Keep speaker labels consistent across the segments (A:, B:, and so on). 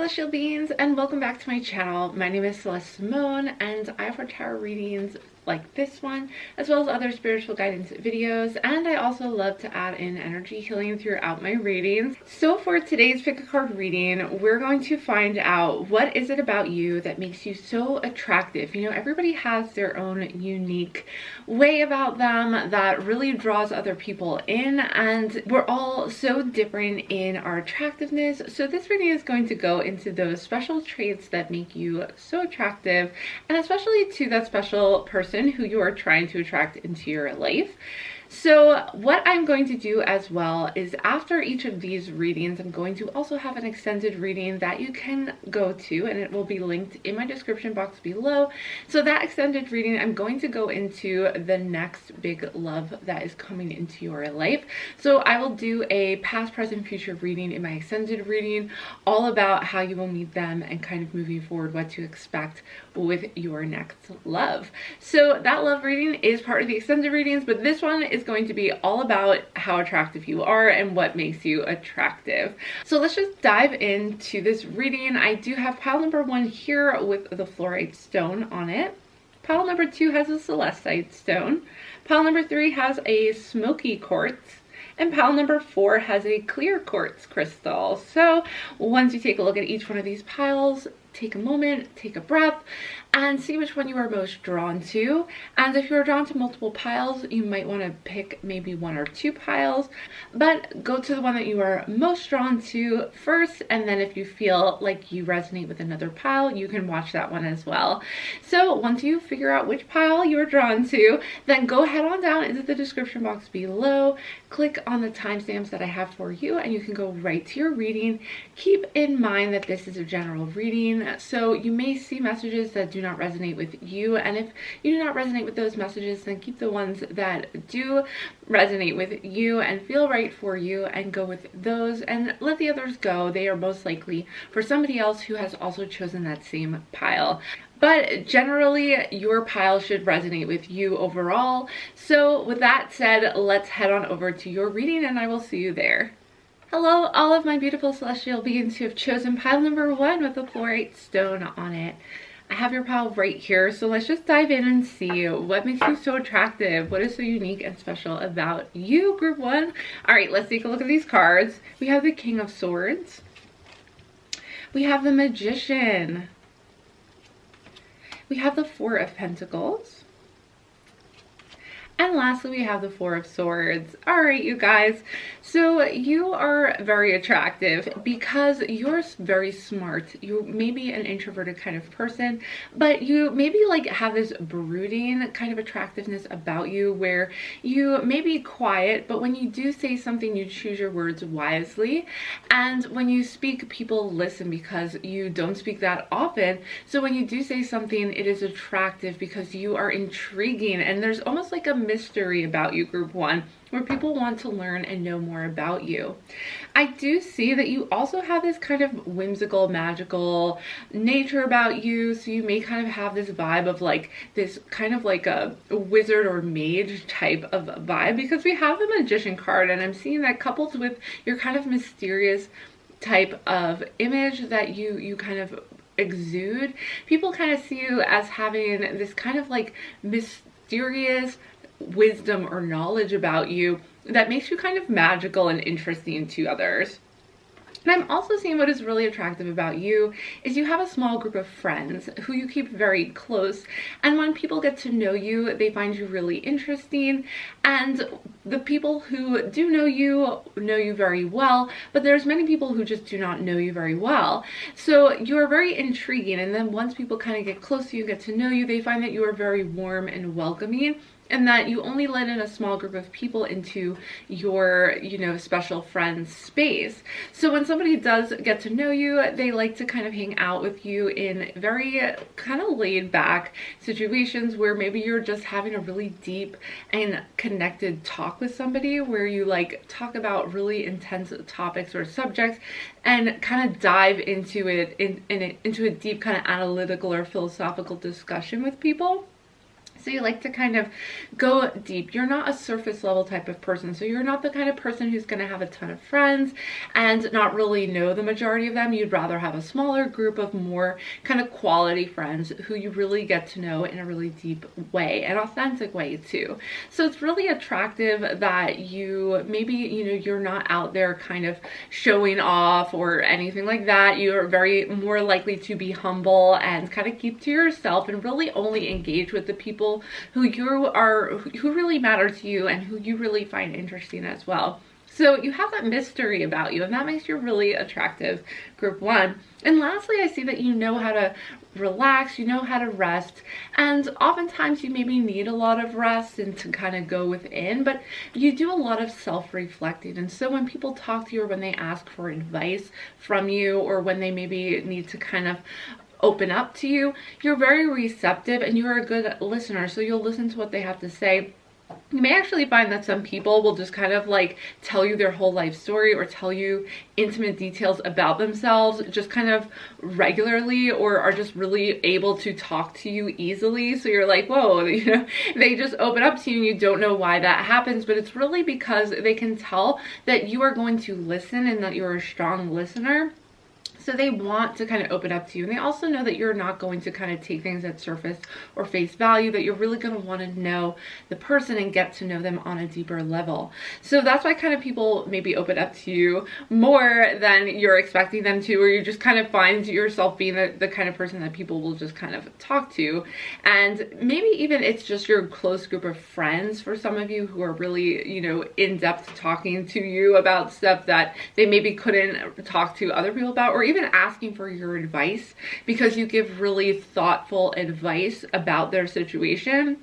A: celestial beings, and welcome back to my channel. My name is Celeste Simone, and I offer tarot readings like this one, as well as other spiritual guidance videos, and I also love to add in energy healing throughout my readings. So for today's pick a card reading, we're going to find out what is it about you that makes you so attractive. You know, everybody has their own unique way about them that really draws other people in, and we're all so different in our attractiveness. So this reading is going to go into those special traits that make you so attractive, and especially to that special person who you are trying to attract into your life. So what I'm going to do as well is after each of these readings, I'm going to also have an extended reading that you can go to, and it will be linked in my description box below. So that extended reading, I'm going to go into the next big love that is coming into your life. So I will do a past, present, future reading in my extended reading, all about how you will meet them and kind of moving forward what to expect with your next love. So that love reading is part of the extended readings, but this one is going to be all about how attractive you are and what makes you attractive. So let's just dive into this reading. I do have pile number 1 here with the fluorite stone on it. Pile number 2 has a celestite stone. Pile number 3 has a smoky quartz. And pile number 4 has a clear quartz crystal. So once you take a look at each one of these piles, take a moment, take a breath, and see which one you are most drawn to. And if you're drawn to multiple piles, you might want to pick maybe 1 or 2 piles, but go to the one that you are most drawn to first, and then if you feel like you resonate with another pile, you can watch that one as well. So once you figure out which pile you are drawn to, then go head on down into the description box below, click on the timestamps that I have for you, and you can go right to your reading. Keep in mind that this is a general reading, so you may see messages that do not resonate with you, and if you do not resonate with those messages, then keep the ones that do resonate with you and feel right for you and go with those, and let the others go. They are most likely for somebody else who has also chosen that same pile. But generally, your pile should resonate with you overall. So with that said, let's head on over to your reading, and I will see you there. Hello, all of my beautiful celestial beings who have chosen pile number 1 with the fluorite stone on it. I have your pile right here, so let's just dive in and see what makes you so attractive. What is so unique and special about you, group 1? All right, let's take a look at these cards. We have the King of Swords. We have the Magician. We have the 4 of Pentacles. And lastly, we have the 4 of Swords. All right, you guys. So you are very attractive because you're very smart. You may be an introverted kind of person, but you maybe like have this brooding kind of attractiveness about you where you may be quiet, but when you do say something, you choose your words wisely. And when you speak, people listen because you don't speak that often. So when you do say something, it is attractive because you are intriguing, and there's almost like a mystery about you, group 1, where people want to learn and know more about you. I do see that you also have this kind of whimsical, magical nature about you. So you may kind of have this vibe of like this kind of like a wizard or mage type of vibe, because we have the Magician card, and I'm seeing that coupled with your kind of mysterious type of image that you kind of exude. People kind of see you as having this kind of like mysterious wisdom or knowledge about you that makes you kind of magical and interesting to others. And I'm also seeing what is really attractive about you is you have a small group of friends who you keep very close, and when people get to know you, they find you really interesting, and the people who do know you very well, but there's many people who just do not know you very well. So you are very intriguing, and then once people kind of get close to you, get to know you, they find that you are very warm and welcoming, and that you only let in a small group of people into your, special friends space. So when somebody does get to know you, they like to kind of hang out with you in very kind of laid back situations where maybe you're just having a really deep and connected talk with somebody, where you like talk about really intense topics or subjects and kind of dive into it into a deep kind of analytical or philosophical discussion with people. So you like to kind of go deep. You're not a surface level type of person. So you're not the kind of person who's going to have a ton of friends and not really know the majority of them. You'd rather have a smaller group of more kind of quality friends who you really get to know in a really deep way, an authentic way too. So it's really attractive that you maybe, you know, you're not out there kind of showing off or anything like that. You're very more likely to be humble and kind of keep to yourself and really only engage with the people who really matter to you and who you really find interesting as well. So you have that mystery about you, and that makes you really attractive, group 1. And lastly, I see that you know how to relax, you know how to rest, and oftentimes you maybe need a lot of rest and to kind of go within, but you do a lot of self-reflecting. And so when people talk to you, or when they ask for advice from you, or when they maybe need to kind of open up to you, you're very receptive and you're a good listener. So you'll listen to what they have to say. You may actually find that some people will just kind of like tell you their whole life story or tell you intimate details about themselves just kind of regularly, or are just really able to talk to you easily. So you're like, whoa, you know, they just open up to you and you don't know why that happens, but it's really because they can tell that you are going to listen and that you're a strong listener. So they want to kind of open up to you, and they also know that you're not going to kind of take things at surface or face value, that you're really going to want to know the person and get to know them on a deeper level. So that's why kind of people maybe open up to you more than you're expecting them to, or you just kind of find yourself being the kind of person that people will just kind of talk to. And maybe even it's just your close group of friends for some of you who are really, you know, in-depth talking to you about stuff that they maybe couldn't talk to other people about, or even asking for your advice because you give really thoughtful advice about their situation.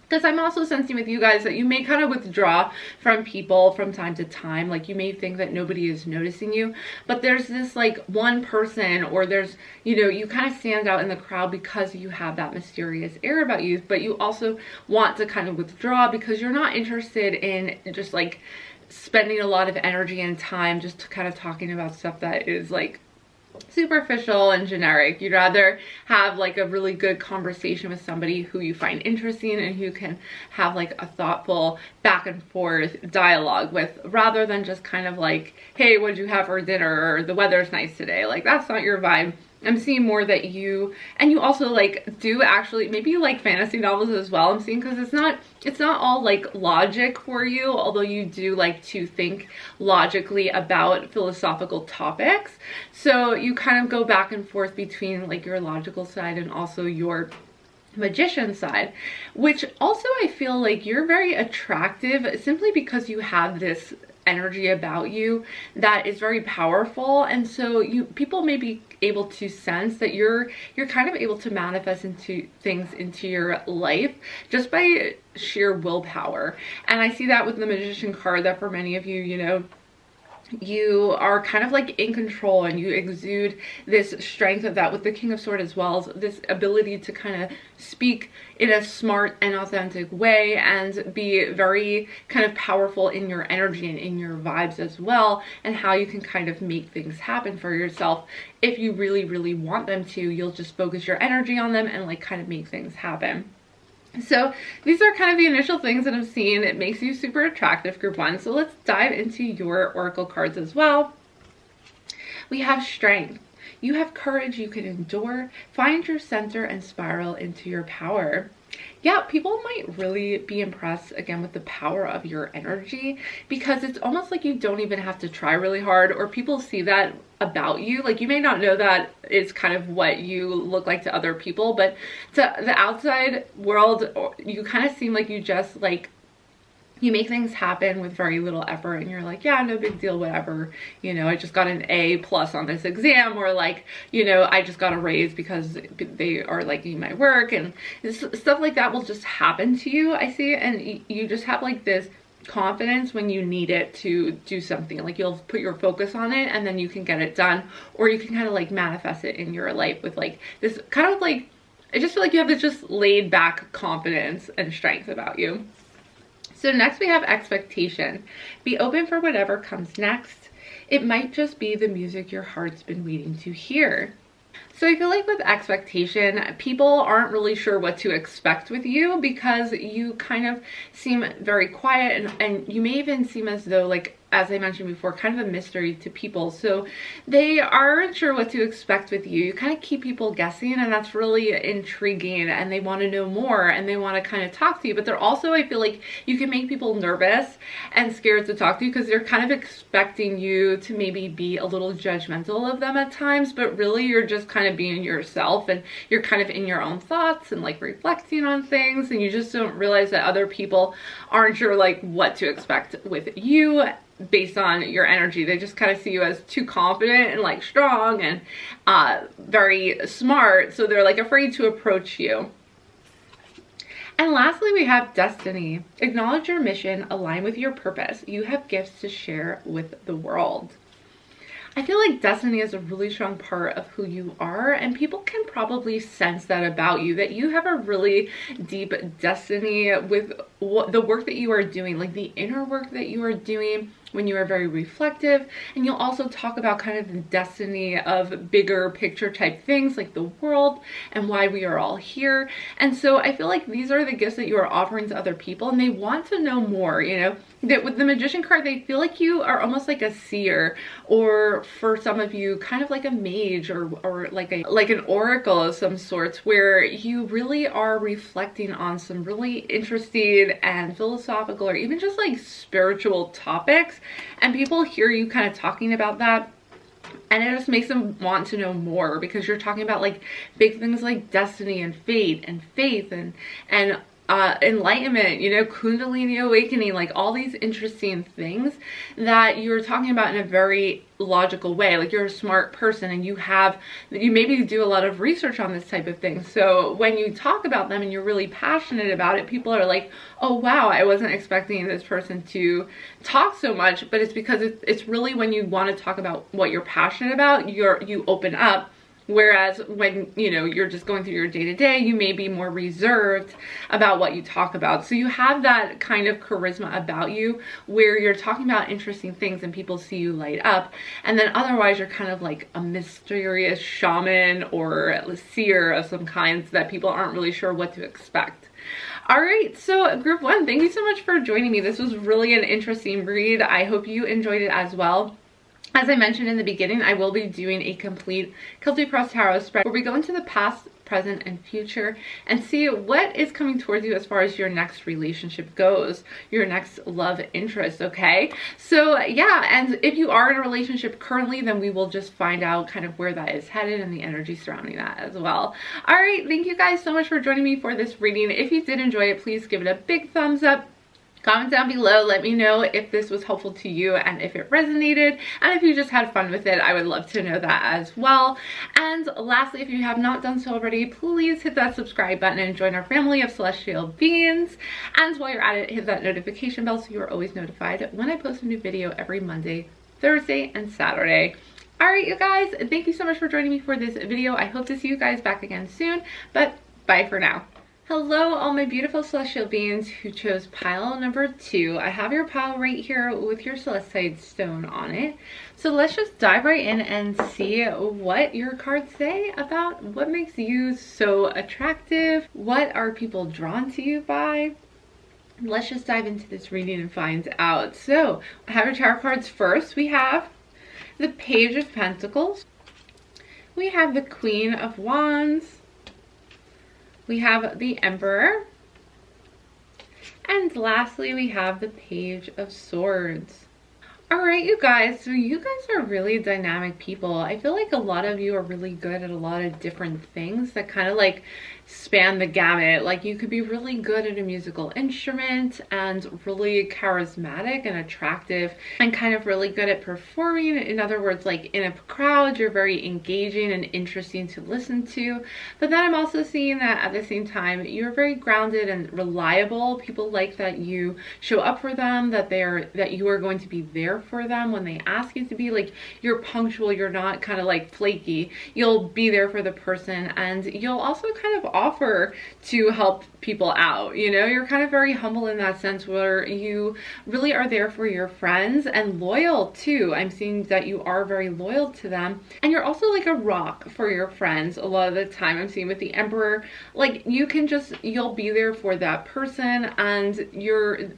A: Because I'm also sensing with you guys that you may kind of withdraw from people from time to time. Like you may think that nobody is noticing you, but there's this like one person, or there's, you know, you kind of stand out in the crowd because you have that mysterious air about you, but you also want to kind of withdraw because you're not interested in just like spending a lot of energy and time just kind of talking about stuff that is like superficial and generic. You'd rather have like a really good conversation with somebody who you find interesting and who can have like a thoughtful back and forth dialogue with, rather than just kind of like, hey, what'd you have for dinner, or the weather's nice today. Like that's not your vibe. I'm seeing more that you also like do actually, maybe you like fantasy novels as well. I'm seeing, because it's not all like logic for you, although you do like to think logically about philosophical topics. So you kind of go back and forth between like your logical side and also your magician side, which also I feel like you're very attractive simply because you have this energy about you that is very powerful. And so people may be able to sense that you're kind of able to manifest into things into your life just by sheer willpower. And I see that with the Magician card, that for many of you, you know, you are kind of like in control and you exude this strength of that with the King of Swords, as well as this ability to kind of speak in a smart and authentic way and be very kind of powerful in your energy and in your vibes as well, and how you can kind of make things happen for yourself. If you really, really want them to, you'll just focus your energy on them and like kind of make things happen. So these are kind of the initial things that I'm seeing. It makes you super attractive, group 1. So let's dive into your oracle cards as well. We have strength. You have courage, you can endure, find your center, and spiral into your power. Yeah, people might really be impressed again with the power of your energy, because it's almost like you don't even have to try really hard, or people see that about you. Like you may not know that it's kind of what you look like to other people, but to the outside world, you kind of seem like you just like, you make things happen with very little effort, and you're like, yeah, no big deal, whatever. You know, I just got an A+ on this exam, or like, you know, I just got a raise because they are liking my work, and stuff like that will just happen to you, I see. And you just have like this confidence when you need it to do something. Like you'll put your focus on it and then you can get it done, or you can kind of like manifest it in your life with like this kind of like, I just feel like you have this just laid back confidence and strength about you. So next we have expectation. Be open for whatever comes next. It might just be the music your heart's been waiting to hear. So I feel like with expectation, people aren't really sure what to expect with you because you kind of seem very quiet, and you may even seem as though, like, as I mentioned before, kind of a mystery to people. So they aren't sure what to expect with you. You kind of keep people guessing, and that's really intriguing, and they want to know more and they want to kind of talk to you. But they're also, I feel like you can make people nervous and scared to talk to you because they're kind of expecting you to maybe be a little judgmental of them at times, but really you're just kind of being yourself, and you're kind of in your own thoughts and like reflecting on things, and you just don't realize that other people aren't sure like what to expect with you based on your energy. They just kind of see you as too confident and like strong and very smart, so they're like afraid to approach you. And lastly, we have destiny. Acknowledge your mission, align with your purpose. You have gifts to share with the world. I feel like destiny is a really strong part of who you are, and people can probably sense that about you, that you have a really deep destiny with the work that you are doing, like the inner work that you are doing when you are very reflective. And you'll also talk about kind of the destiny of bigger picture type things like the world and why we are all here. And so I feel like these are the gifts that you are offering to other people, and they want to know more. You know, that with the Magician card, they feel like you are almost like a seer, or for some of you kind of like a mage, or like an oracle of some sorts, where you really are reflecting on some really interesting and philosophical or even just like spiritual topics, and people hear you kind of talking about that, and it just makes them want to know more because you're talking about like big things like destiny and fate and faith and enlightenment, you know, Kundalini awakening, like all these interesting things that you're talking about in a very logical way. Like you're a smart person, and you maybe do a lot of research on this type of thing. So when you talk about them and you're really passionate about it, people are like, oh wow, I wasn't expecting this person to talk so much. But it's because it's really when you want to talk about what you're passionate about, you open up. Whereas when, you know, you're just going through your day-to-day, you may be more reserved about what you talk about. So you have that kind of charisma about you where you're talking about interesting things and people see you light up. And then otherwise you're kind of like a mysterious shaman or a seer of some kinds that people aren't really sure what to expect. All right, so group one, thank you so much for joining me. This was really an interesting read. I hope you enjoyed it as well. As I mentioned in the beginning, I will be doing a complete Celtic Cross Tarot spread where we go into the past, present, and future and see what is coming towards you as far as your next relationship goes, your next love interest, okay? So yeah, and if you are in a relationship currently, then we will just find out kind of where that is headed and the energy surrounding that as well. All right, thank you guys so much for joining me for this reading. If you did enjoy it, please give it a big thumbs up. Comment down below, let me know if this was helpful to you and if it resonated, and if you just had fun with it. I would love to know that as well. And lastly, if you have not done so already, please hit that subscribe button and join our family of celestial beings. And while you're at it, hit that notification bell so you're always notified when I post a new video every Monday, Thursday, and Saturday. All right, you guys, thank you so much for joining me for this video. I hope to see you guys back again soon, but bye for now. Hello, all my beautiful celestial beings who chose pile number 2. I have your pile right here with your Celestite stone on it. So let's just dive right in and see what your cards say about what makes you so attractive. What are people drawn to you by? Let's just dive into this reading and find out. So I have your tarot cards first. We have the Page of Pentacles. We have the Queen of Wands. We have the Emperor, and lastly we have the Page of Swords. All right, you guys, so you guys are really dynamic people. I feel like a lot of you are really good at a lot of different things that kind of like span the gamut. Like you could be really good at a musical instrument and really charismatic and attractive and kind of really good at performing. In other words, like in a crowd, you're very engaging and interesting to listen to. But then I'm also seeing that at the same time, you're very grounded and reliable. People like that you show up for them, that you are going to be there for them when they ask you to be. Like you're punctual, you're not kind of like flaky. You'll be there for the person, and you'll also kind of offer to help people out. You know, you're kind of very humble in that sense, where you really are there for your friends and loyal too. I'm seeing that you are very loyal to them, and you're also like a rock for your friends a lot of the time. I'm seeing with the Emperor, like you'll be there for that person, and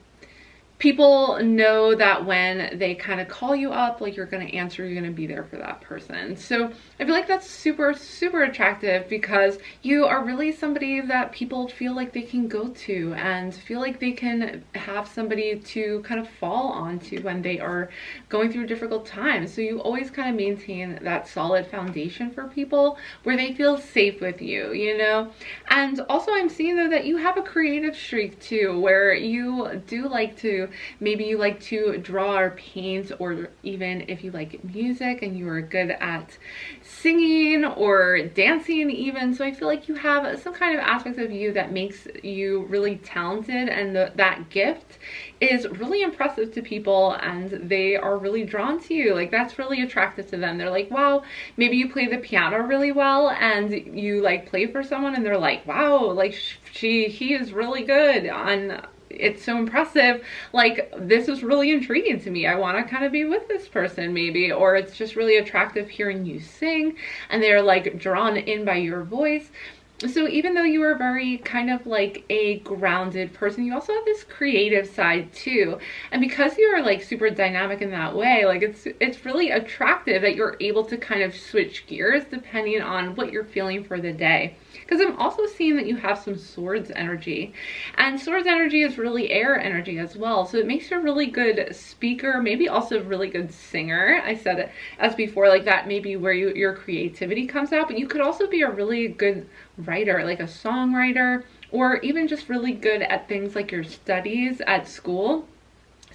A: people know that when they kind of call you up, like you're going to answer, you're going to be there for that person. So I feel like that's super, super attractive, because you are really somebody that people feel like they can go to and feel like they can have somebody to kind of fall onto when they are going through difficult times. So you always kind of maintain that solid foundation for people where they feel safe with you, you know? And also I'm seeing though that you have a creative streak too, where you do like to, maybe you like to draw or paint, or even if you like music and you are good at singing or dancing even. So I feel like you have some kind of aspect of you that makes you really talented, and that gift is really impressive to people, and they are really drawn to you. Like that's really attractive to them. They're like, wow, maybe you play the piano really well and you like play for someone and they're like, wow, like he is really good on, it's so impressive, like this is really intriguing to me, I want to kind of be with this person maybe. Or it's just really attractive hearing you sing and they're like drawn in by your voice. So even though you are very kind of like a grounded person, you also have this creative side too. And because you're like super dynamic in that way, like it's really attractive that you're able to kind of switch gears depending on what you're feeling for the day. Because I'm also seeing that you have some swords energy, and swords energy is really air energy as well. So it makes you a really good speaker, maybe also a really good singer. I said it as before, like that maybe where your creativity comes out, but you could also be a really good writer, like a songwriter, or even just really good at things like your studies at school.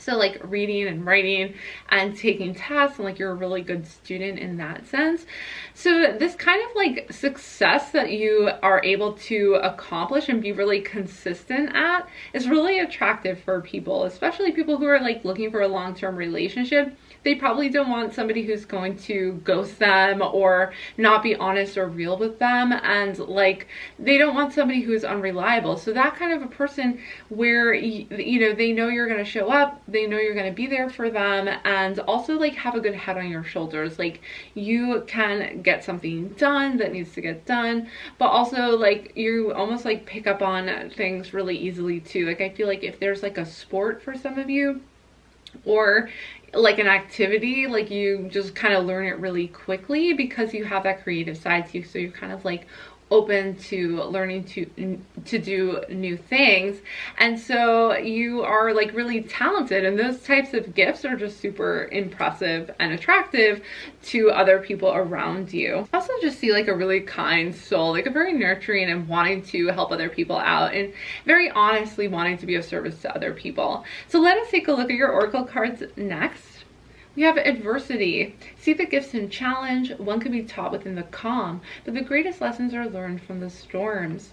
A: So like reading and writing and taking tests, and like you're a really good student in that sense. So this kind of like success that you are able to accomplish and be really consistent at is really attractive for people, especially people who are like looking for a long-term relationship. They probably don't want somebody who's going to ghost them or not be honest or real with them, and like they don't want somebody who is unreliable. So that kind of a person where you know, they know you're going to show up, they know you're going to be there for them, and also like have a good head on your shoulders. Like you can get something done that needs to get done, but also like you almost like pick up on things really easily too. Like I feel like if there's like a sport for some of you, or like an activity, like you just kind of learn it really quickly because you have that creative side to you. So you're kind of like open to learning to do new things, and so you are like really talented, and those types of gifts are just super impressive and attractive to other people around you. Also just see like a really kind soul, like a very nurturing and wanting to help other people out, and very honestly wanting to be of service to other people. So let us take a look at your oracle cards next. We have adversity. See the gifts in challenge. One can be taught within the calm, but the greatest lessons are learned from the storms.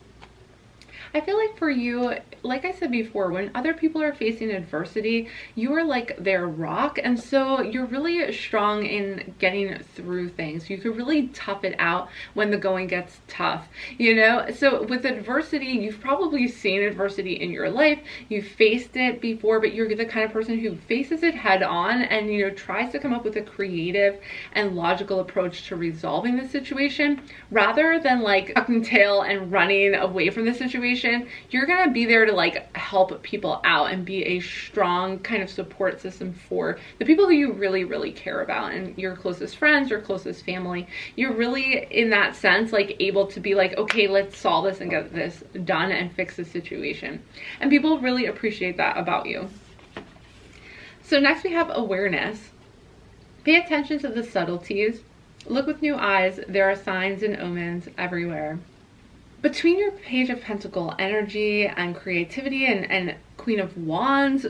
A: I feel like for you, like I said before, when other people are facing adversity, you are like their rock, and so you're really strong in getting through things. You can really tough it out when the going gets tough, you know? So with adversity, you've probably seen adversity in your life, you've faced it before, but you're the kind of person who faces it head on and, you know, tries to come up with a creative and logical approach to resolving the situation, rather than like tucking tail and running away from the situation. You're gonna be there to like help people out and be a strong kind of support system for the people who you really, really care about, and your closest friends, your closest family. You're really, in that sense, like able to be like, okay, let's solve this and get this done and fix the situation. And people really appreciate that about you. So next we have awareness. Pay attention to the subtleties. Look with new eyes. There are signs and omens everywhere. Between your Page of Pentacle energy and creativity and Queen of Wands,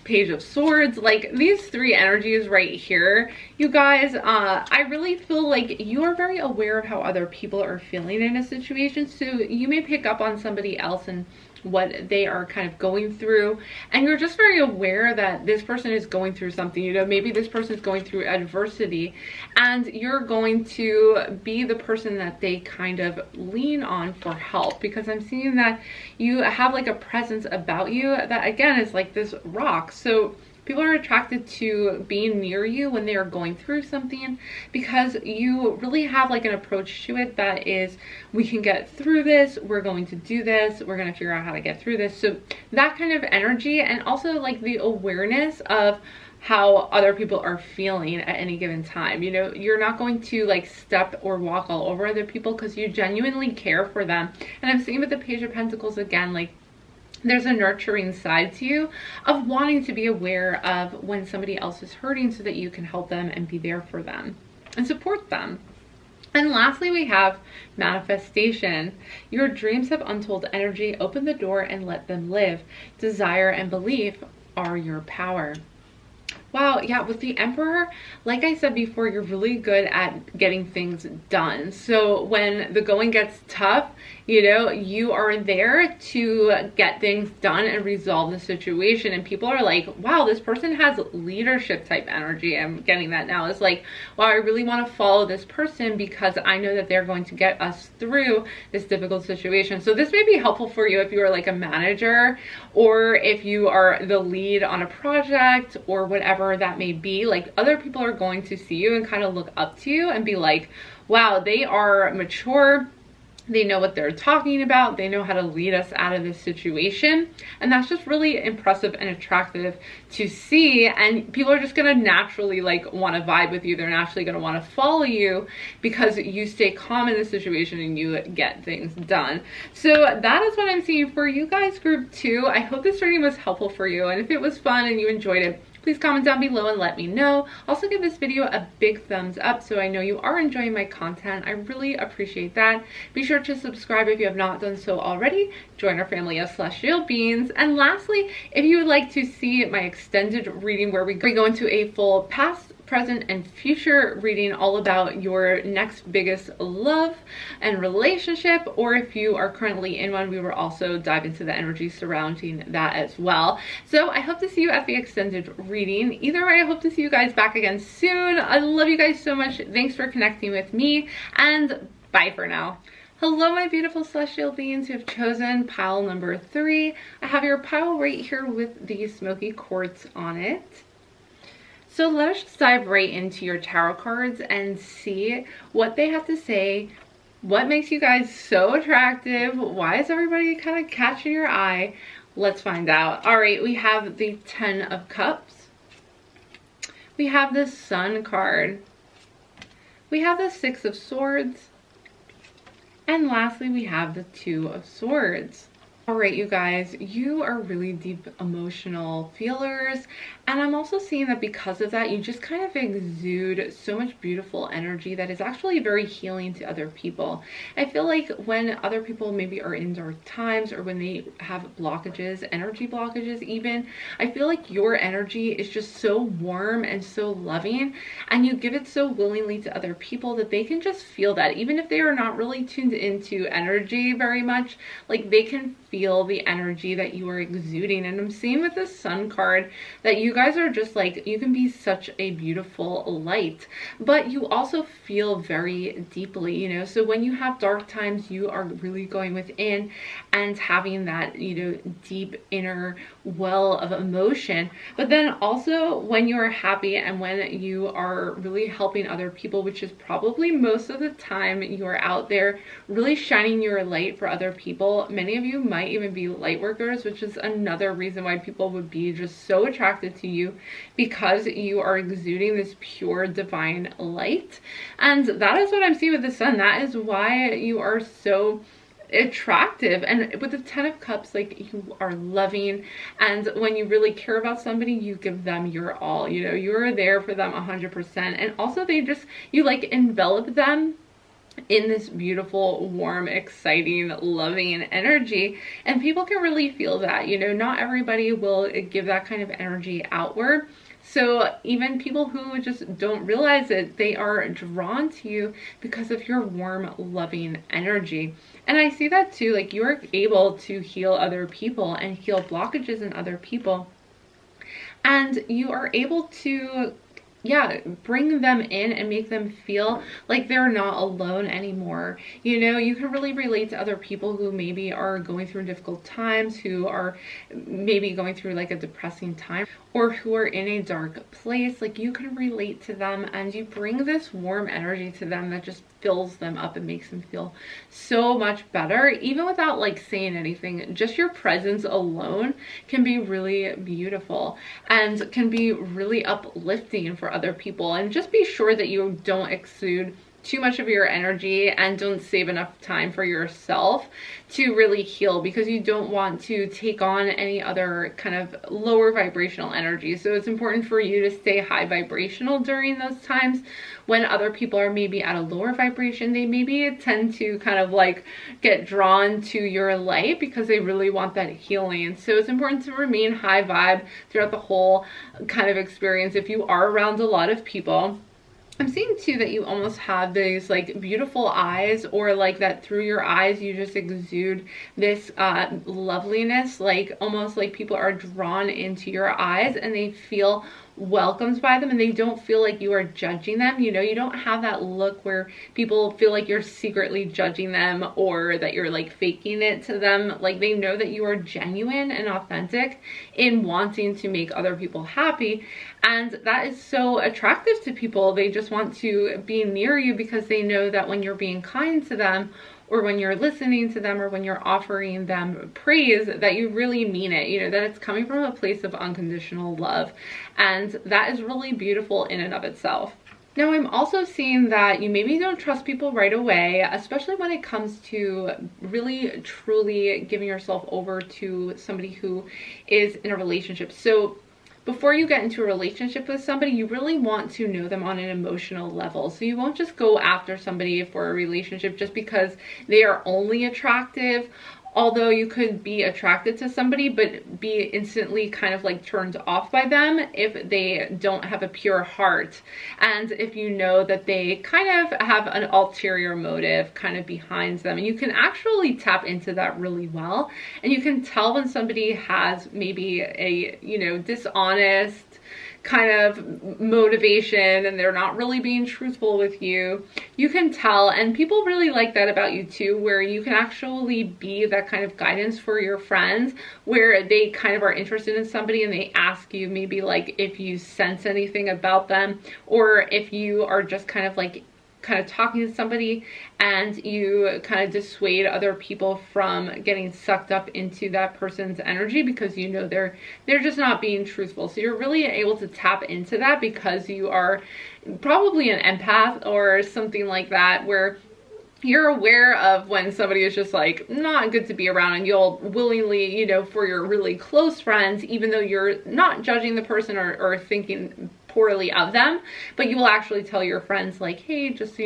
A: Page of Swords, like these three energies right here, you guys, I really feel like you are very aware of how other people are feeling in a situation. So you may pick up on somebody else and what they are kind of going through, and you're just very aware that this person is going through something. You know, maybe this person is going through adversity, and you're going to be the person that they kind of lean on for help, because I'm seeing that you have like a presence about you that again is like this rock. So people are attracted to being near you when they are going through something, because you really have like an approach to it that is, we can get through this, we're going to do this, we're going to figure out how to get through this. So that kind of energy, and also like the awareness of how other people are feeling at any given time. You know, you're not going to like step or walk all over other people because you genuinely care for them. And I'm seeing with the Page of Pentacles again, like there's a nurturing side to you of wanting to be aware of when somebody else is hurting so that you can help them and be there for them and support them. And lastly, we have manifestation. Your dreams have untold energy. Open the door and let them live. Desire and belief are your power. Wow, yeah, with the Emperor, like I said before, you're really good at getting things done. So when the going gets tough, you know, you are there to get things done and resolve the situation. And people are like, wow, this person has leadership type energy. I'm getting that now. It's like, wow, I really want to follow this person because I know that they're going to get us through this difficult situation. So this may be helpful for you if you are like a manager, or if you are the lead on a project, or whatever that may be. Like, other people are going to see you and kind of look up to you and be like, wow, they are mature, they know what they're talking about, they know how to lead us out of this situation. And that's just really impressive and attractive to see. And people are just gonna naturally like want to vibe with you. They're naturally gonna want to follow you because you stay calm in the situation and you get things done. So that is what I'm seeing for you guys, group 2. I hope this reading was helpful for you, and if it was fun and you enjoyed it, please comment down below and let me know. Also give this video a big thumbs up so I know you are enjoying my content. I really appreciate that. Be sure to subscribe if you have not done so already. Join our family of celestial beings. And lastly, if you would like to see my extended reading where we go into a full past, present, and future reading all about your next biggest love and relationship, or if you are currently in one, we will also dive into the energy surrounding that as well. So I hope to see you at the extended reading. Either way, I hope to see you guys back again soon. I love you guys so much. Thanks for connecting with me, and bye for now. Hello, my beautiful celestial beings who have chosen pile number 3. I have your pile right here with the Smoky Quartz on it. So let us just dive right into your tarot cards and see what they have to say. What makes you guys so attractive? Why is everybody kind of catching your eye? Let's find out. All right, we have the 10 of Cups. We have the Sun card. We have the 6 of Swords. And lastly, we have the 2 of Swords. All right, you guys, you are really deep emotional feelers, and I'm also seeing that because of that, you just kind of exude so much beautiful energy that is actually very healing to other people. I feel like when other people maybe are in dark times, or when they have blockages, energy blockages even, I feel like your energy is just so warm and so loving, and you give it so willingly to other people that they can just feel that, even if they are not really tuned into energy very much, like they can feel the energy that you are exuding. And I'm seeing with the Sun card that you guys are just like, you can be such a beautiful light, but you also feel very deeply, you know. So when you have dark times, you are really going within and having that, you know, deep inner well of emotion. But then also when you are happy and when you are really helping other people, which is probably most of the time you are out there really shining your light for other people. Many of you might even be light workers, which is another reason why people would be just so attracted to you, because you are exuding this pure divine light. And that is what I'm seeing with the Sun. That is why you are so attractive. And with the 10 of Cups, like, you are loving, and when you really care about somebody, you give them your all, you know, you're there for them 100%. And also they just, you like envelop them in this beautiful, warm, exciting, loving energy, and people can really feel that, you know. Not everybody will give that kind of energy outward. So even people who just don't realize it, they are drawn to you because of your warm, loving energy. And I see that too, like you're able to heal other people and heal blockages in other people. And you are able to, yeah, bring them in and make them feel like they're not alone anymore. You know, you can really relate to other people who maybe are going through difficult times, who are maybe going through like a depressing time, or who are in a dark place. Like you can relate to them and you bring this warm energy to them that just fills them up and makes them feel so much better, even without like saying anything. Just your presence alone can be really beautiful and can be really uplifting for other people. And just be sure that you don't exude too much of your energy and don't save enough time for yourself to really heal, because you don't want to take on any other kind of lower vibrational energy. So it's important for you to stay high vibrational during those times when other people are maybe at a lower vibration. They maybe tend to kind of like get drawn to your light because they really want that healing. So it's important to remain high vibe throughout the whole kind of experience. If you are around a lot of people, I'm seeing too that you almost have these like beautiful eyes, or like that through your eyes you just exude this loveliness, like almost like people are drawn into your eyes and they feel welcomed by them and they don't feel like you are judging them. You know, you don't have that look where people feel like you're secretly judging them or that you're like faking it to them. Like they know that you are genuine and authentic in wanting to make other people happy, and that is so attractive to people. They just want to be near you because they know that when you're being kind to them, or when you're listening to them, or when you're offering them praise, that you really mean it, you know, that it's coming from a place of unconditional love. And that is really beautiful in and of itself. Now, I'm also seeing that you maybe don't trust people right away, especially when it comes to really truly giving yourself over to somebody who is in a relationship. So before you get into a relationship with somebody, you really want to know them on an emotional level. So you won't just go after somebody for a relationship just because they are only attractive. Although you could be attracted to somebody but be instantly kind of like turned off by them if they don't have a pure heart, and if you know that they kind of have an ulterior motive kind of behind them. And you can actually tap into that really well, and you can tell when somebody has maybe a, you know, dishonest kind of motivation and they're not really being truthful with you. You can tell, and people really like that about you too, where you can actually be that kind of guidance for your friends, where they kind of are interested in somebody and they ask you maybe like if you sense anything about them, or if you are just kind of talking to somebody and you kind of dissuade other people from getting sucked up into that person's energy because you know they're just not being truthful. So you're really able to tap into that because you are probably an empath or something like that, where you're aware of when somebody is just like not good to be around, and you'll willingly, you know, for your really close friends, even though you're not judging the person or thinking poorly of them, but you will actually tell your friends like, hey, just so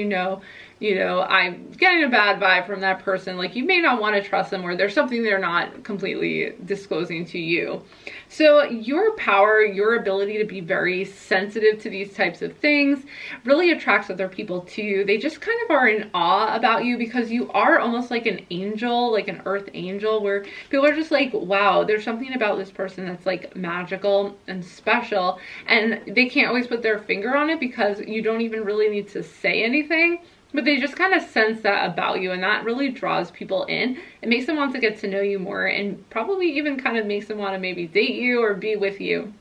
A: you know, I'm getting a bad vibe from that person. Like, you may not want to trust them, or there's something they're not completely disclosing to you. So your power, your ability to be very sensitive to these types of things really attracts other people to you. They just kind of are in awe about you because you are almost like an angel, like an earth angel, where people are just like, wow, there's something about this person that's like magical and special, and they can't always put their finger on it because you don't even really need to say anything. But they just kind of sense that about you, and that really draws people in. It makes them want to get to know you more, and probably even kind of makes them want to maybe date you or be with you.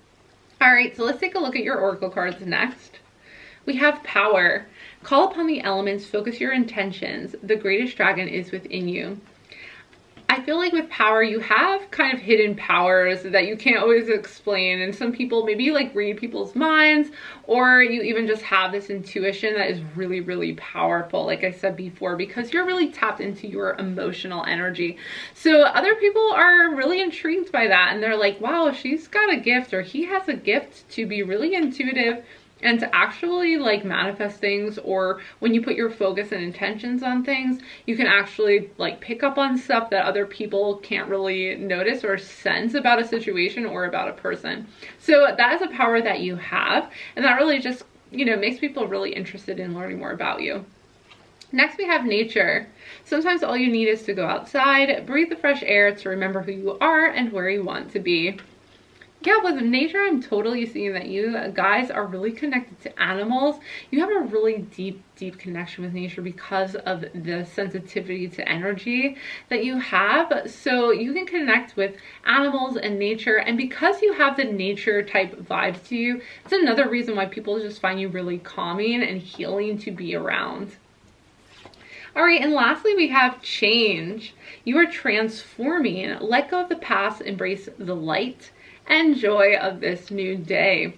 A: All right, so let's take a look at your oracle cards next. We have power. Call upon the elements, focus your intentions. The greatest dragon is within you. I feel like with power, you have kind of hidden powers that you can't always explain. And some people maybe like read people's minds, or you even just have this intuition that is really, really powerful, like I said before, because you're really tapped into your emotional energy. So other people are really intrigued by that, and they're like, wow, she's got a gift, or he has a gift to be really intuitive And to actually like manifest things, or when you put your focus and intentions on things, you can actually like pick up on stuff that other people can't really notice or sense about a situation or about a person. So that is a power that you have, and that really just, you know, makes people really interested in learning more about you. Next, we have nature. Sometimes all you need is to go outside, breathe the fresh air to remember who you are and where you want to be. Yeah, with nature, I'm totally seeing that you guys are really connected to animals. You have a really deep connection with nature because of the sensitivity to energy that you have. So you can connect with animals and nature, and because you have the nature type vibes to you, it's another reason why people just find you really calming and healing to be around. All right, and lastly, we have change. You are transforming. Let go of the past, embrace the light and joy of this new day.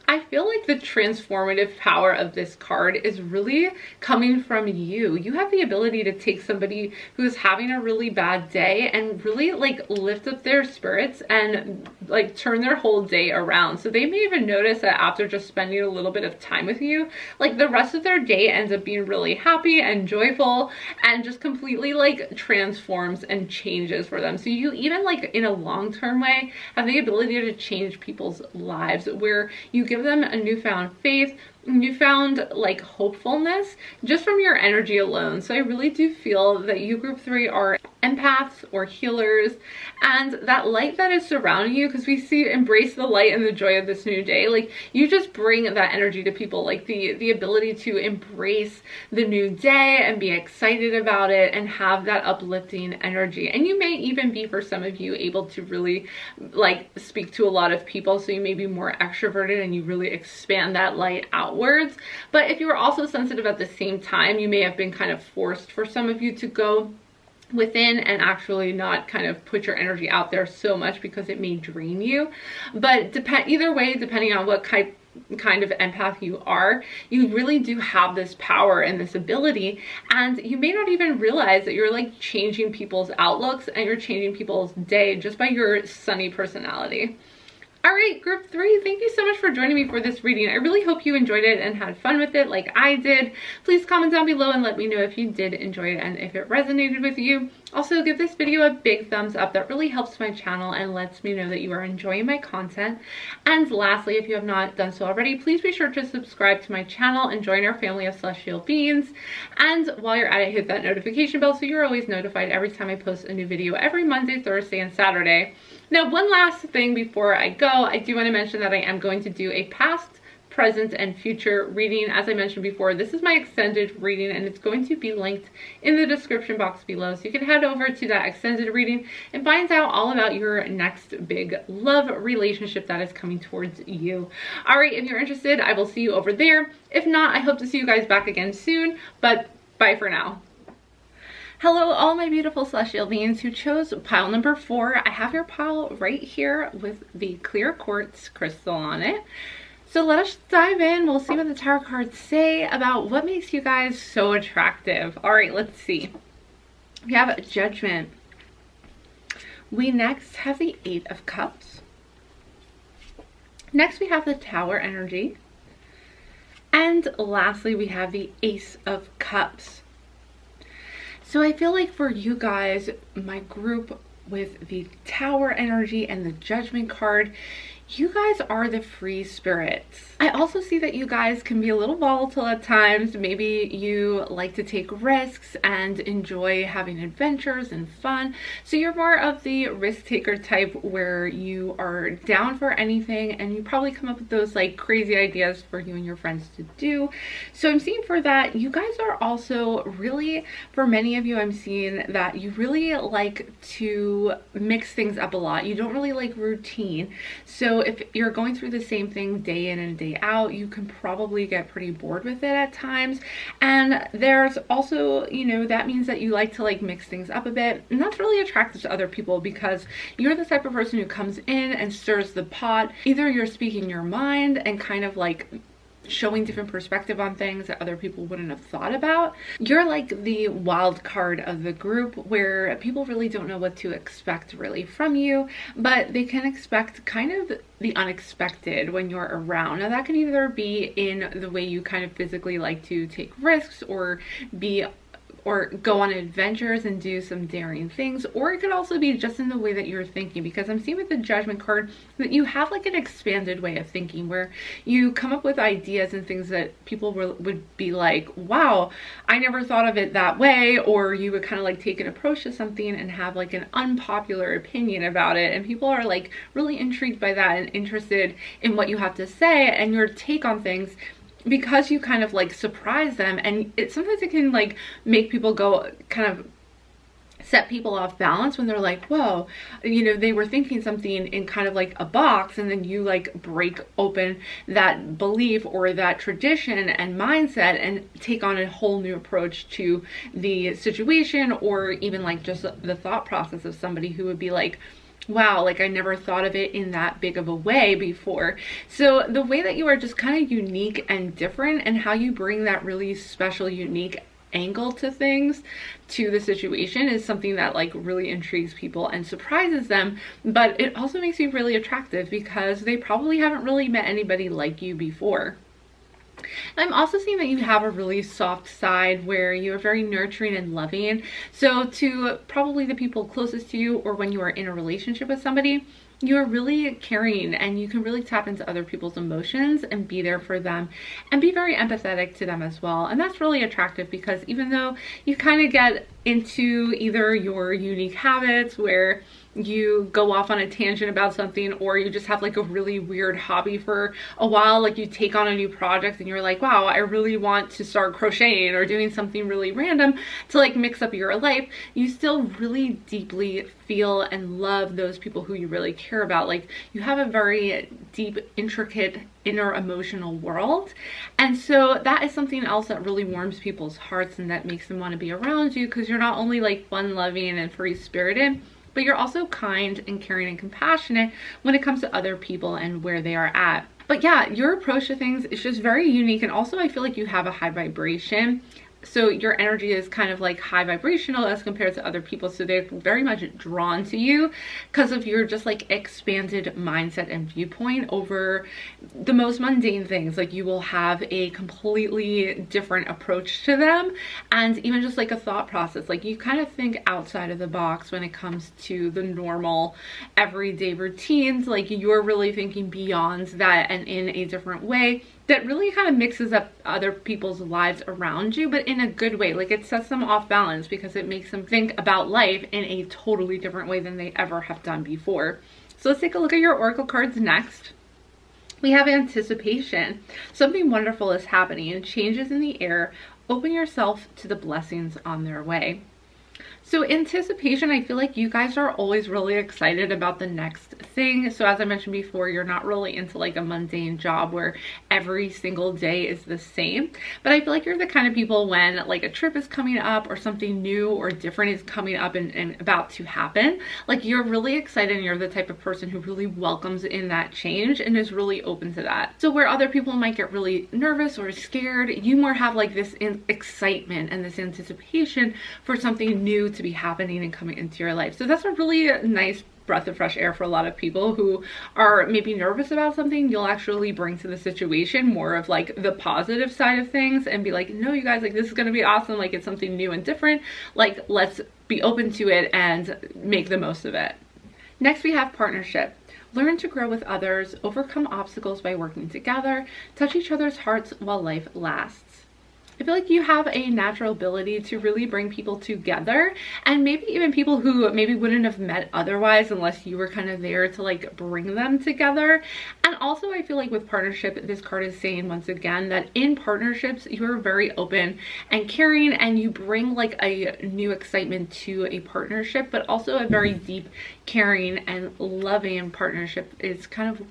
A: I feel like the transformative power of this card is really coming from you. You have the ability to take somebody who's having a really bad day and really like lift up their spirits and like turn their whole day around. So they may even notice that after just spending a little bit of time with you, like the rest of their day ends up being really happy and joyful and just completely like transforms and changes for them. So you even like in a long-term way have the ability to change people's lives, where you give them a newfound faith, newfound like hopefulness just from your energy alone. So I really do feel that you group 3 are empaths or healers, and that light that is surrounding you, because we see embrace the light and the joy of this new day, like you just bring that energy to people, like the ability to embrace the new day and be excited about it and have that uplifting energy. And you may even be, for some of you, able to really like speak to a lot of people, so you may be more extroverted and you really expand that light outwards. But if you are also sensitive at the same time, you may have been kind of forced, for some of you, to go within and actually not kind of put your energy out there so much because it may drain you. But either way, depending on what kind of empath you are, you really do have this power and this ability, and you may not even realize that you're like changing people's outlooks and you're changing people's day just by your sunny personality. All right, group 3, thank you so much for joining me for this reading. I really hope you enjoyed it and had fun with it like I did. Please comment down below and let me know if you did enjoy it and if it resonated with you. Also, give this video a big thumbs up. That really helps my channel and lets me know that you are enjoying my content. And lastly, if you have not done so already, please be sure to subscribe to my channel and join our family of celestial beings. And while you're at it, hit that notification bell so you're always notified every time I post a new video every Monday, Thursday, and Saturday. Now, one last thing before I go, I do want to mention that I am going to do a past, present, and future reading. As I mentioned before, this is my extended reading and it's going to be linked in the description box below. So you can head over to that extended reading and find out all about your next big love relationship that is coming towards you. All right, if you're interested, I will see you over there. If not, I hope to see you guys back again soon, but bye for now. Hello, all my beautiful celestial beings who chose pile number 4. I have your pile right here with the clear quartz crystal on it. So let us dive in. We'll see what the tarot cards say about what makes you guys so attractive. All right, let's see. We have Judgment. We next have the 8 of Cups. Next we have the Tower energy. And lastly, we have the Ace of Cups. So I feel like for you guys, my group with the Tower energy and the Judgment card, you guys are the free spirits. I also see that you guys can be a little volatile at times. Maybe you like to take risks and enjoy having adventures and fun. So you're more of the risk taker type, where you are down for anything and you probably come up with those like crazy ideas for you and your friends to do. So I'm seeing for that, you guys are also really, for many of you, I'm seeing that you really like to mix things up a lot. You don't really like routine. So if you're going through the same thing day in and day out, you can probably get pretty bored with it at times. And there's also, you know, that means that you like to like mix things up a bit, and that's really attractive to other people because you're the type of person who comes in and stirs the pot. Either you're speaking your mind and kind of like showing different perspective on things that other people wouldn't have thought about. You're like the wild card of the group where people really don't know what to expect really from you, but they can expect kind of the unexpected when you're around. Now that can either be in the way you kind of physically like to take risks or go on adventures and do some daring things, or it could also be just in the way that you're thinking, because I'm seeing with the Judgment card that you have like an expanded way of thinking where you come up with ideas and things that people would be like, wow, I never thought of it that way, or you would kind of like take an approach to something and have like an unpopular opinion about it, and people are like really intrigued by that and interested in what you have to say and your take on things, because you kind of like surprise them. And sometimes it can like make people go kind of set people off balance when they're like, whoa, you know, they were thinking something in kind of like a box, and then you like break open that belief or that tradition and mindset and take on a whole new approach to the situation, or even like just the thought process of somebody who would be like, wow, like I never thought of it in that big of a way before. So the way that you are just kind of unique and different, and how you bring that really special, unique angle to things, to the situation, is something that like really intrigues people and surprises them, but it also makes you really attractive because they probably haven't really met anybody like you before. I'm also seeing that you have a really soft side where you are very nurturing and loving. So to probably the people closest to you, or when you are in a relationship with somebody, you're really caring and you can really tap into other people's emotions and be there for them and be very empathetic to them as well. And that's really attractive because even though you kind of get into either your unique habits where you go off on a tangent about something, or you just have like a really weird hobby for a while, like you take on a new project and you're like, wow, I really want to start crocheting or doing something really random to like mix up your life, you still really deeply feel and love those people who you really care about. Like you have a very deep, intricate inner emotional world, and so that is something else that really warms people's hearts and that makes them want to be around you, because you're not only like fun loving and free spirited, but you're also kind and caring and compassionate when it comes to other people and where they are at. But yeah, your approach to things is just very unique, and also I feel like you have a high vibration. So your energy is kind of like high vibrational as compared to other people, so they're very much drawn to you because of your just like expanded mindset and viewpoint over the most mundane things. Like you will have a completely different approach to them, and even just like a thought process, like you kind of think outside of the box when it comes to the normal everyday routines. Like you're really thinking beyond that and in a different way that really kind of mixes up other people's lives around you, but in a good way. Like it sets them off balance because it makes them think about life in a totally different way than they ever have done before. So let's take a look at your oracle cards next. We have anticipation. Something wonderful is happening and changes in the air. Open yourself to the blessings on their way. So anticipation, I feel like you guys are always really excited about the next thing. So as I mentioned before, you're not really into like a mundane job where every single day is the same. But I feel like you're the kind of people when like a trip is coming up or something new or different is coming up and about to happen, like you're really excited and you're the type of person who really welcomes in that change and is really open to that. So where other people might get really nervous or scared, you more have like this excitement and this anticipation for something new to be happening and coming into your life. So that's a really nice breath of fresh air for a lot of people who are maybe nervous about something. You'll actually bring to the situation more of like the positive side of things and be like, no, you guys, like this is going to be awesome. Like it's something new and different. Like let's be open to it and make the most of it. Next, we have partnership. Learn to grow with others, overcome obstacles by working together, touch each other's hearts while life lasts. I feel like you have a natural ability to really bring people together, and maybe even people who maybe wouldn't have met otherwise unless you were kind of there to like bring them together. And also I feel like with partnership, this card is saying once again that in partnerships you're very open and caring, and you bring like a new excitement to a partnership, but also a very deep, caring and loving partnership is kind of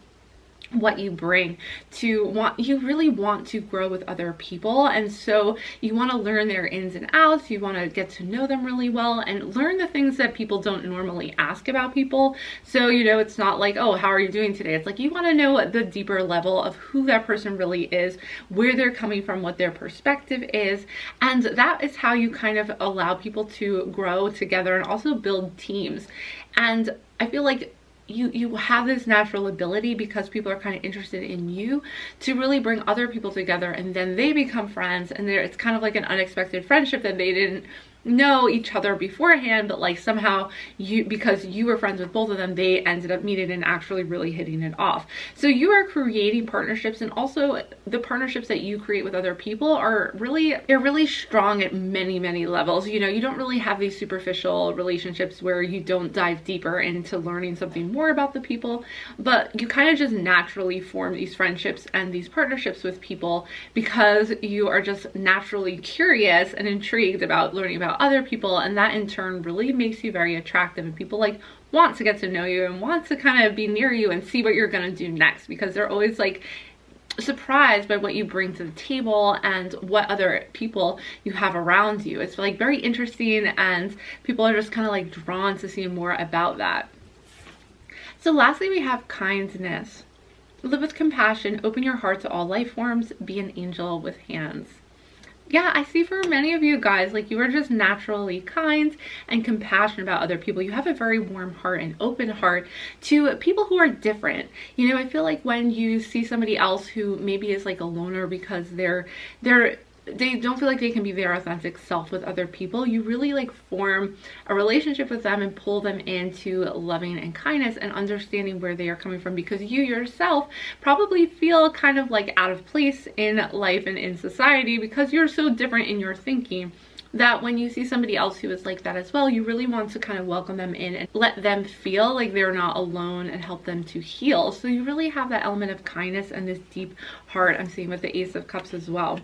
A: what you bring you really want to grow with other people, and so you want to learn their ins and outs. You want to get to know them really well and learn the things that people don't normally ask about people. So it's not like, oh, how are you doing today? It's like you want to know the deeper level of who that person really is, where they're coming from, what their perspective is, and that is how you kind of allow people to grow together and also build teams. And I feel like you have this natural ability, because people are kind of interested in you, to really bring other people together, and then they become friends, and it's kind of like an unexpected friendship that they didn't know each other beforehand, but like somehow because you were friends with both of them, they ended up meeting and actually really hitting it off. So you are creating partnerships, and also the partnerships that you create with other people are really strong at many levels. You don't really have these superficial relationships where you don't dive deeper into learning something more about the people, but you kind of just naturally form these friendships and these partnerships with people because you are just naturally curious and intrigued about learning about other people, and that in turn really makes you very attractive, and people like want to get to know you and want to kind of be near you and see what you're going to do next, because they're always like surprised by what you bring to the table and what other people you have around you. It's like very interesting, and people are just kind of like drawn to see more about that. So lastly, we have kindness. Live with compassion, open your heart to all life forms, be an angel with hands. Yeah, I see for many of you guys, like you are just naturally kind and compassionate about other people. You have a very warm heart and open heart to people who are different. I feel like when you see somebody else who maybe is like a loner because they don't feel like they can be their authentic self with other people, you really like form a relationship with them and pull them into loving and kindness and understanding where they are coming from, because you yourself probably feel kind of like out of place in life and in society because you're so different in your thinking, that when you see somebody else who is like that as well, you really want to kind of welcome them in and let them feel like they're not alone and help them to heal. So you really have that element of kindness and this deep heart. I'm seeing with the Ace of Cups as well.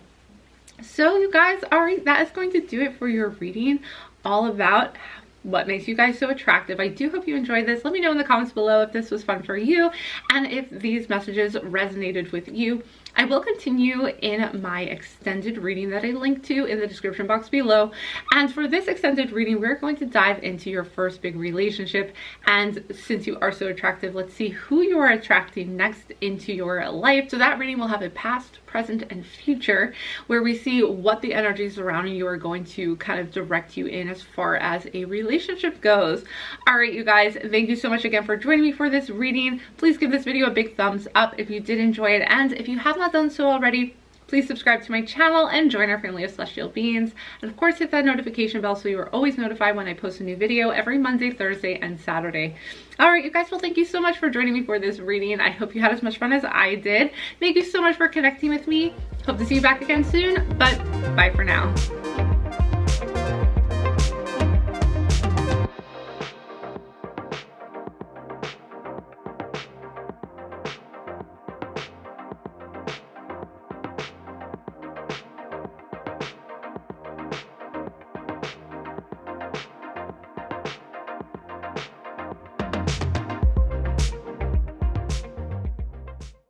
A: So you guys, all right, that is going to do it for your reading, all about what makes you guys so attractive. I do hope you enjoyed this. Let me know in the comments below if this was fun for you and if these messages resonated with you. I will continue in my extended reading that I linked to in the description box below. And for this extended reading, we're going to dive into your first big relationship. And since you are so attractive, let's see who you are attracting next into your life. So that reading will have a past, present, and future, where we see what the energies surrounding you are going to kind of direct you in as far as a relationship goes. All right, you guys, thank you so much again for joining me for this reading. Please give this video a big thumbs up if you did enjoy it. And if you have not done so already, please subscribe to my channel and join our family of celestial beings. And of course, hit that notification bell so you are always notified when I post a new video every Monday, Thursday, and Saturday. All right, you guys, well, thank you so much for joining me for this reading. I hope you had as much fun as I did. Thank you so much for connecting with me. Hope to see you back again soon, but bye for now.